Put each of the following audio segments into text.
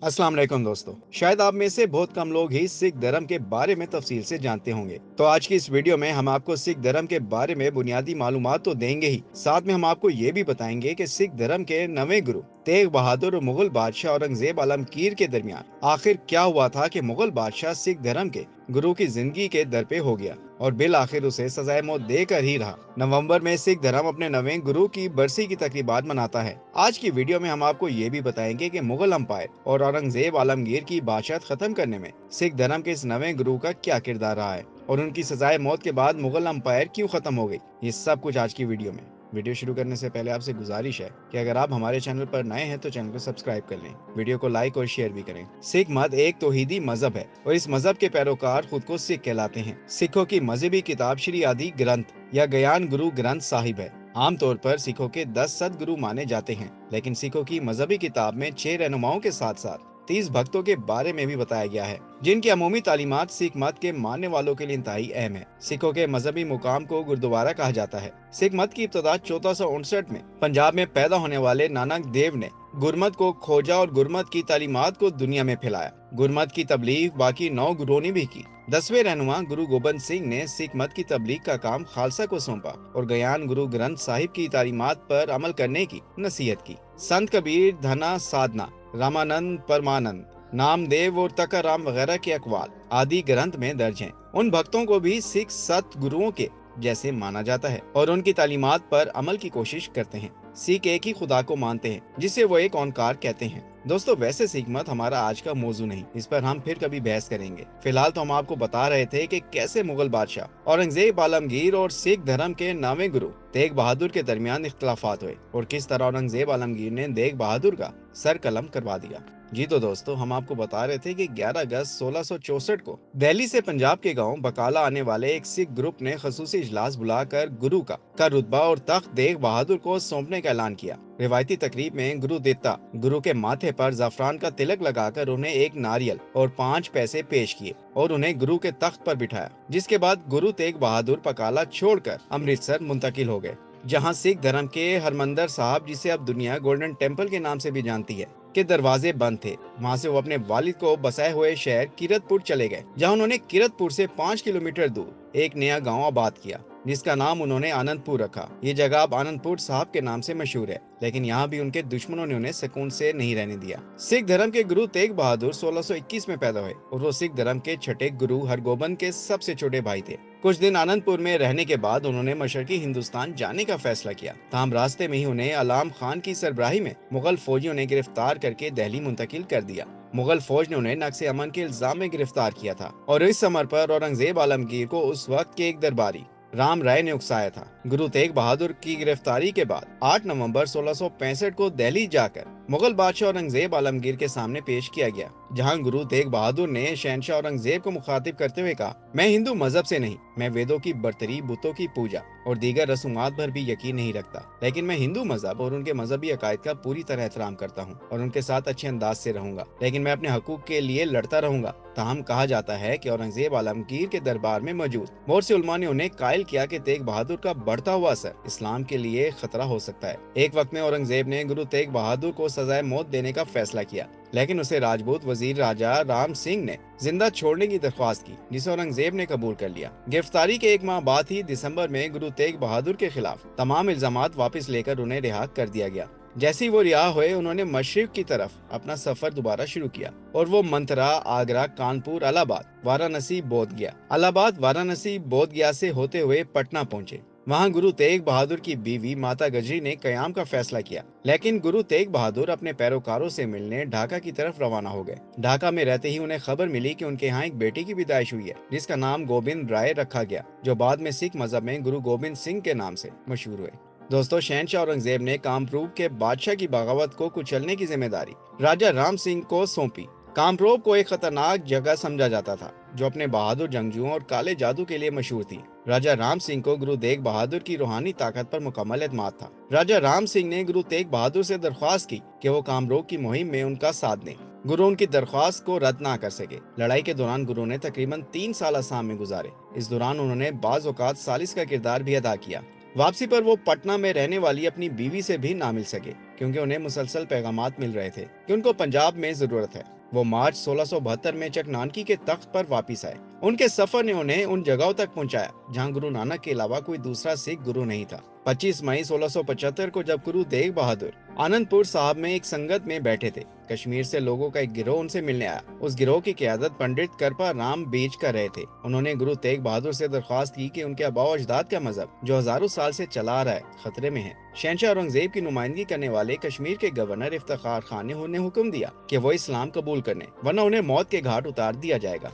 अस्सलाम वालेकुम दोस्तों, शायद आप में से बहुत कम लोग ही सिख धर्म के बारे में तफसील से जानते होंगे। तो आज की इस वीडियो में हम आपको सिख धर्म के बारे में बुनियादी मालूमात तो देंगे ही, साथ में हम आपको ये भी बताएंगे कि सिख धर्म के नवे गुरु तेग बहादुर और मुगल बादशाह औरंगजेब आलमगीर के दरमियान आखिर क्या हुआ था कि मुगल बादशाह सिख धर्म के गुरु की जिंदगी के दर पे हो गया और बिल आखिर उसे सजाए मौत देकर ही रहा। नवंबर में सिख धर्म अपने नवे गुरु की बरसी की तकरीबात मनाता है। आज की वीडियो में हम आपको ये भी बताएंगे कि मुगल अंपायर और औरंगजेब आलमगीर की बादशाहत खत्म करने में सिख धर्म के इस नवे गुरु का क्या किरदार रहा है और उनकी सजाए मौत के बाद मुगल अंपायर क्यों खत्म हो गई। ये सब कुछ आज की वीडियो में। वीडियो शुरू करने से पहले आपसे गुजारिश है कि अगर आप हमारे चैनल पर नए हैं तो चैनल को सब्सक्राइब कर लें, वीडियो को लाइक और शेयर भी करें। सिख मत एक तौहीदी मजहब है और इस मजहब के पैरोकार खुद को सिख कहलाते हैं। सिखों की मजहबी किताब श्री आदि ग्रंथ या ज्ञान गुरु ग्रंथ साहिब है। आमतौर पर सिखों के 10 सदगुरु माने जाते हैं, लेकिन सिखों की मजहबी किताब में 6 रहनुमाओं के साथ साथ 30 भक्तों के बारे में भी बताया गया है, जिनकी अमूमी तालीमात सिख मत के मानने वालों के लिए इंतहाई अहम है। सिखों के मजहबी मुकाम को गुरुद्वारा कहा जाता है। सिख मत की इब्तदा 1459 में पंजाब में पैदा होने वाले नानक देव ने गुरमत को खोजा और गुरमत की तालीमात को दुनिया में फैलाया। गुरमत की तबलीग बाकी 9 गुरुओं ने भी की। 10वें रहनुमा गुरु गोबिंद सिंह ने सिख मत की तबलीग का काम खालसा को सौंपा और ज्ञान गुरु ग्रंथ साहिब की तालीमात पर अमल करने की नसीहत की। संत कबीर, धना साधना, रामानंद, परमानंद, नामदेव और तकाराम वगैरह के अकवाल आदि ग्रंथ में दर्ज हैं। उन भक्तों को भी सिख सत गुरुओं के जैसे माना जाता है और उनकी तालीमात पर अमल की कोशिश करते हैं। सिख एक ही खुदा को मानते हैं, जिसे वो एक ओंकार कहते हैं। दोस्तों, वैसे सिख मत हमारा आज का मौजू नहीं, इस पर हम फिर कभी बहस करेंगे। फिलहाल तो हम आपको बता रहे थे कि कैसे मुगल बादशाह औरंगजेब आलमगीर और सिख धर्म के नावे गुरु तेग बहादुर के दरमियान इख्तलाफात हुए और किस तरह औरंगजेब आलमगीर ने तेग बहादुर का सर कलम करवा दिया। जी तो दोस्तों, हम आपको बता रहे थे कि 11 अगस्त 1664 को दिल्ली से पंजाब के गांव बकाला आने वाले एक सिख ग्रुप ने खसूसी इजलास बुलाकर गुरु का रुतबा और तख्त तेग बहादुर को सौंपने का ऐलान किया। रिवायती तकरीब में गुरु देवता गुरु के माथे पर जाफरान का तिलक लगाकर उन्हें एक नारियल और 5 पैसे पेश किए और उन्हें गुरु के तख्त पर बिठाया, जिसके बाद गुरु तेग बहादुर बकाला छोड़कर अमृतसर मुंतकिल हो गए, जहां सिख धर्म के हरमंदर साहब, जिसे अब दुनिया गोल्डन टेम्पल के नाम से भी जानती है, के दरवाजे बंद थे। वहां से वो अपने वालिद को बसाए हुए शहर किरतपुर चले गए, जहां उन्होंने किरतपुर से 5 किलोमीटर दूर एक नया गांव आबाद किया, जिसका नाम उन्होंने आनंदपुर रखा। ये जगह अब आनंदपुर साहब के नाम से मशहूर है, लेकिन यहाँ भी उनके दुश्मनों ने उन्हें सुकून से नहीं रहने दिया। सिख धर्म के गुरु तेग बहादुर 1621 में पैदा हुए और वो सिख धर्म के छठे गुरु हरगोबिंद के सबसे छोटे भाई थे। कुछ दिन आनंदपुर में रहने के बाद उन्होंने मशरकी हिंदुस्तान जाने का फैसला किया। ताहम रास्ते में ही उन्हें अलाम खान की सरबराही में मुगल फौजियों ने गिरफ्तार करके दिल्ली मुंतकिल कर दिया। मुगल फौज ने उन्हें नक्शे अमन के इल्जाम में गिरफ्तार किया था और इस समर पर औरंगजेब आलमगीर को उस वक्त के एक दरबारी राम राय ने उकसाया था। गुरु तेग बहादुर की गिरफ्तारी के बाद 8 नवंबर 1665 को दिल्ली जाकर मुगल बादशाह औरंगजेब आलमगीर के सामने पेश किया गया, जहां गुरु तेग बहादुर ने शहनशाह औरंगजेब को मुखातिब करते हुए कहा, मैं हिंदू मजहब से नहीं, मैं वेदों की बरतरी, बुतों की पूजा और दीगर रसूमात पर भी यकीन नहीं रखता, लेकिन मैं हिंदू मजहब और उनके मजहबी अकायद का पूरी तरह एहतराम करता हूँ और उनके साथ अच्छे अंदाज से रहूंगा, लेकिन मैं अपने हकूक के लिए लड़ता रहूंगा। ताहम कहा जाता है कि औरंगजेब आलमगीर के दरबार में मौजूद मोरसी उलमा ने उन्हें कायल किया कि तेग बहादुर का बढ़ता हुआ असर इस्लाम के लिए खतरा हो सकता है। एक वक्त में औरंगजेब ने गुरु तेग बहादुर को सजाए मौत देने का फैसला किया, लेकिन उसे राजपूत वजीर राजा राम सिंह ने जिंदा छोड़ने की दरख्वास्त की, जिसे औरंगजेब ने कबूल कर लिया। गिरफ्तारी के 1 माह बाद ही दिसंबर में गुरु तेग बहादुर के खिलाफ तमाम इल्जामात वापस लेकर उन्हें रिहा कर दिया गया। जैसे ही वो रिहा हुए, उन्होंने मशरिक की तरफ अपना सफर दोबारा शुरू किया और वो मंथरा, आगरा, कानपुर, इलाहाबाद, वाराणसी, बोध गया, इलाहाबाद, वाराणसी, बोध गया से होते हुए पटना पहुंचे। वहां गुरु तेग बहादुर की बीवी माता गजरी ने कयाम का फैसला किया, लेकिन गुरु तेग बहादुर अपने पैरोकारों से मिलने ढाका की तरफ रवाना हो गए। ढाका में रहते ही उन्हें खबर मिली कि उनके यहाँ एक बेटी की पैदाइश हुई है, जिसका नाम गोबिंद राय रखा गया, जो बाद में सिख मजहब में गुरु गोबिंद सिंह के नाम से मशहूर हुए। दोस्तों, शहनशाह औरंगजेब ने कामरूप के बादशाह की बगावत को कुचलने की जिम्मेदारी राजा राम सिंह को सौंपी। कामरूप को एक खतरनाक जगह समझा जाता था, जो अपने बहादुर जंगजुओं और काले जादू के लिए मशहूर थी। राजा राम सिंह को गुरु तेग बहादुर की रूहानी ताकत पर मुकम्मल एतमाद था। राजा राम सिंह ने गुरु तेग बहादुर से दरख्वास्त की कि वो कामरूप की मुहिम में उनका साथ दें। गुरु उनकी दरख्वास्त को रद्द ना कर सके। लड़ाई के दौरान गुरु ने तकरीबन 3 साल असम में गुजारे। इस दौरान उन्होंने बाज़ औक़ात सालिस का किरदार भी अदा किया। वापसी पर वो पटना में रहने वाली अपनी बीवी से भी ना मिल सके, क्योंकि उन्हें मुसलसल पैगामात मिल रहे थे कि उनको पंजाब में जरूरत है। वो मार्च 1672 में चकनानकी के तख्त पर वापस आए। उनके सफर ने उन्हें उन जगहों तक पहुंचाया जहां गुरु नानक के अलावा कोई दूसरा सिख गुरु नहीं था। 25 मई 1675 को जब गुरु तेग बहादुर आनंदपुर साहब में एक संगत में बैठे थे, कश्मीर से लोगों का एक गिरोह उनसे मिलने आया। उस गिरोह की क़यादत पंडित करपा राम बेच कर रहे थे। उन्होंने गुरु तेग बहादुर से दरख्वास्त की कि उनके आबाओ अजदाद का मजहब, जो हजारों साल से चला आ रहा है, खतरे में है। शहंशाह औरंगजेब की नुमाइंदगी करने वाले कश्मीर के गवर्नर इफ्तिखार खान ने उन्हें हुक्म दिया कि वो इस्लाम कबूल करने, वरना उन्हें मौत के घाट उतार दिया जाएगा।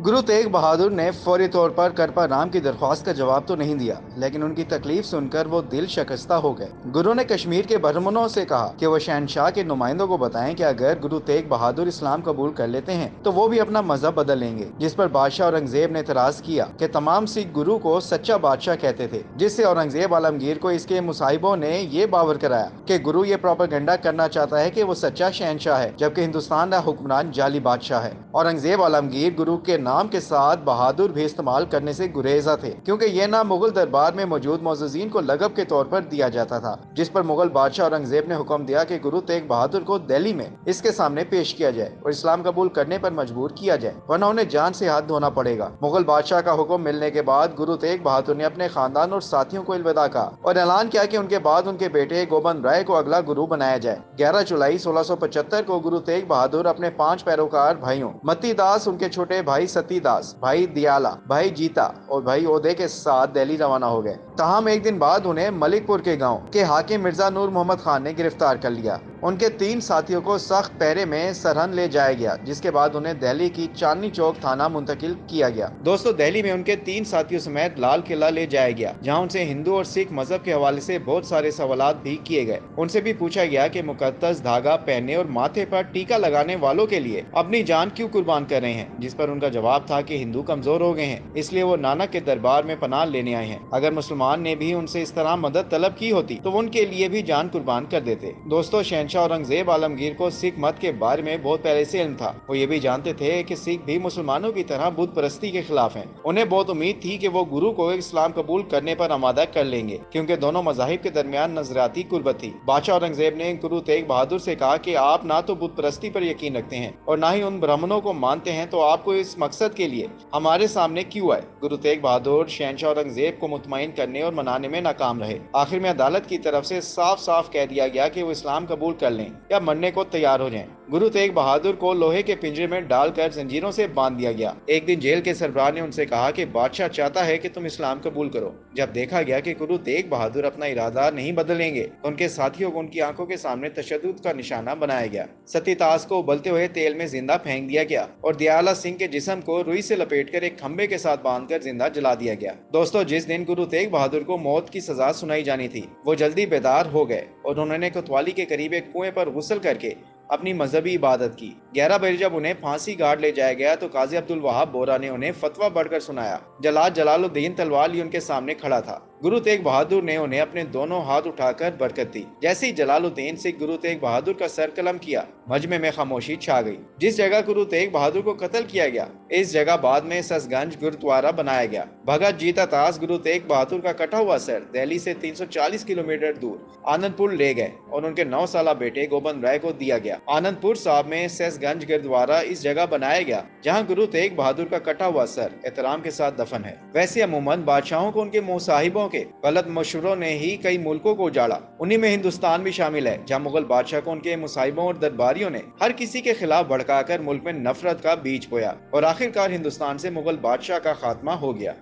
गुरु तेग बहादुर ने फौरी तौर पर करपा राम की दरख्वास्त का जवाब तो नहीं दिया, लेकिन उनकी तकलीफ सुनकर वो दिल शिकस्ता हो गए। गुरु ने कश्मीर के बरमनों से कहा कि वो शहनशाह के नुमाइंदों को बताएं कि अगर गुरु तेग बहादुर इस्लाम कबूल कर लेते हैं तो वो भी अपना मजहब बदल लेंगे। जिस पर बादशाह औरंगजेब ने एतराज किया कि तमाम सिख गुरु को सच्चा बादशाह कहते थे, जिससे औरंगजेब आलमगीर को इसके मुसाहिबों ने ये बावर कराया कि गुरु ये प्रोपेगेंडा करना चाहता है कि वो सच्चा शहनशाह है, जबकि हिंदुस्तान का हुक्मरान जाली बादशाह है। औरंगजेब आलमगीर गुरु के नाम के साथ बहादुर भी इस्तेमाल करने से गुरेजा थे, क्योंकि यह नाम मुगल दरबार में मौजूद मोअज़्ज़िज़ीन को लगब के तौर पर दिया जाता था। जिस पर मुगल बादशाह औरंगजेब ने हुक्म दिया कि गुरु तेग बहादुर को दिल्ली में इसके सामने पेश किया जाए और इस्लाम कबूल करने पर मजबूर किया जाए, वरना उन्हें जान से हाथ धोना पड़ेगा। मुगल बादशाह का हुक्म मिलने के बाद गुरु तेग बहादुर ने अपने खानदान और साथियों को अलविदा कहा और ऐलान किया कि उनके बाद उनके बेटे गोबंद राय को अगला गुरु बनाया जाए। 11 जुलाई 1675 को गुरु तेग बहादुर अपने 5 पैरोकार भाइयों मती दास, उनके छोटे भाई सती दास, भाई दियाला, भाई जीता और भाई ओदे के साथ दिल्ली रवाना हो गए। ताहम एक दिन बाद उन्हें मलिकपुर के गांव के हाकिम मिर्जा नूर मोहम्मद खान ने गिरफ्तार कर लिया। उनके 3 साथियों को सख्त पहरे में सरहद ले जाया गया, जिसके बाद उन्हें दिल्ली की चांदनी चौक थाना मुंतकिल किया गया। दोस्तों, दिल्ली में उनके 3 साथियों समेत लाल किला ले जाया गया, जहां उनसे हिंदू और सिख मजहब के हवाले से बहुत सारे सवालात भी किए गए। उनसे भी पूछा गया कि मुकद्दस धागा पहनने और माथे पर टीका लगाने वालों के लिए अपनी जान क्यों कुर्बान कर रहे हैं, जिस पर उनका जवाब था कि हिंदू कमजोर हो गए हैं, इसलिए वो नानक के दरबार में पनाह लेने आए हैं। अगर मुसलमान ने भी उनसे इस तरह मदद तलब की होती तो वो उनके लिए भी जान कुर्बान कर देते। दोस्तों, शहंशाह औरंगजेब आलमगीर को सिख मत के बारे में बहुत पहले से इल्म था। वो ये भी जानते थे कि सिख भी मुसलमानों की तरह बुत परस्ती के खिलाफ हैं। उन्हें बहुत उम्मीद थी कि वो गुरु को इस्लाम कबूल करने पर आमादा कर लेंगे, क्योंकि दोनों मजाहिब के दरमियान नजराती कुर्बत थी। बादशाह औरंगजेब ने गुरु तेग बहादुर से कहा कि आप ना तो बुत परस्ती पर यकीन रखते हैं और ना ही उन ब्राह्मणों को मानते हैं, तो आपको इस मकसद के लिए हमारे सामने क्यों आए। गुरु तेग बहादुर शहंशाह औरंगजेब को मुतमईन करने और मनाने में नाकाम रहे। आखिर में अदालत की तरफ से साफ साफ कह दिया गया कि वो इस्लाम कबूल कर लें या मरने को तैयार हो जाएं। गुरु तेग बहादुर को लोहे के पिंजरे में डालकर जंजीरों से बांध दिया गया। एक दिन जेल के सरबराह ने उनसे कहा कि बादशाह चाहता है कि तुम इस्लाम कबूल करो। जब देखा गया कि गुरु तेग बहादुर अपना इरादा नहीं बदलेंगे, तो उनके साथियों को उनकी आंखों के सामने तशद्दुद का निशाना बनाया गया। सतीतास को उबलते हुए तेल में जिंदा फेंक दिया गया और दयाला सिंह के जिस्म को रुई से लपेटकर एक खंबे के साथ बांधकर जिंदा जला दिया गया। दोस्तों, जिस दिन गुरु तेग बहादुर को मौत की सजा सुनाई जानी थी, वो जल्दी बेदार हो गए और उन्होंने कोतवाली के करीब एक कुएं पर गुस्ल करके अपनी मजहबी इबादत की। 11 बजे जब उन्हें फांसी घाट ले जाया गया तो काजी अब्दुल वहाब बोरा ने उन्हें फतवा पढ़कर सुनाया। जलाल जलालुद्दीन तलवार उनके सामने खड़ा था। गुरु तेग बहादुर ने उन्हें अपने दोनों हाथ उठाकर बरकत दी। जैसे ही जलालुद्दीन से गुरु तेग बहादुर का सर कलम किया, मजमे में खामोशी छा गई। जिस जगह गुरु तेग बहादुर को कत्ल किया गया, इस जगह बाद में ससगंज गुरुद्वारा बनाया गया। भगत जीता तास गुरु तेग बहादुर का कटा हुआ सर दिल्ली से 340 किलोमीटर दूर आनंदपुर ले गए और उनके 9 साला बेटे गोबंद राय को दिया गया। आनंदपुर साहब में ससगंज गुरुद्वारा इस जगह बनाया गया जहाँ गुरु तेग बहादुर का कटा हुआ सर एहतराम के साथ दफन है। वैसे अमूमन बादशाहों को उनके मुसाहिबों के गलत मशवरों ने ही कई मुल्कों को उजाड़ा। उन्हीं में हिंदुस्तान भी शामिल है, जहाँ मुगल बादशाह को उनके मुसाहिबों और दरबारियों ने हर किसी के खिलाफ भड़काकर मुल्क में नफरत का बीज बोया और आखिरकार हिंदुस्तान से मुगल बादशाह का खात्मा हो गया।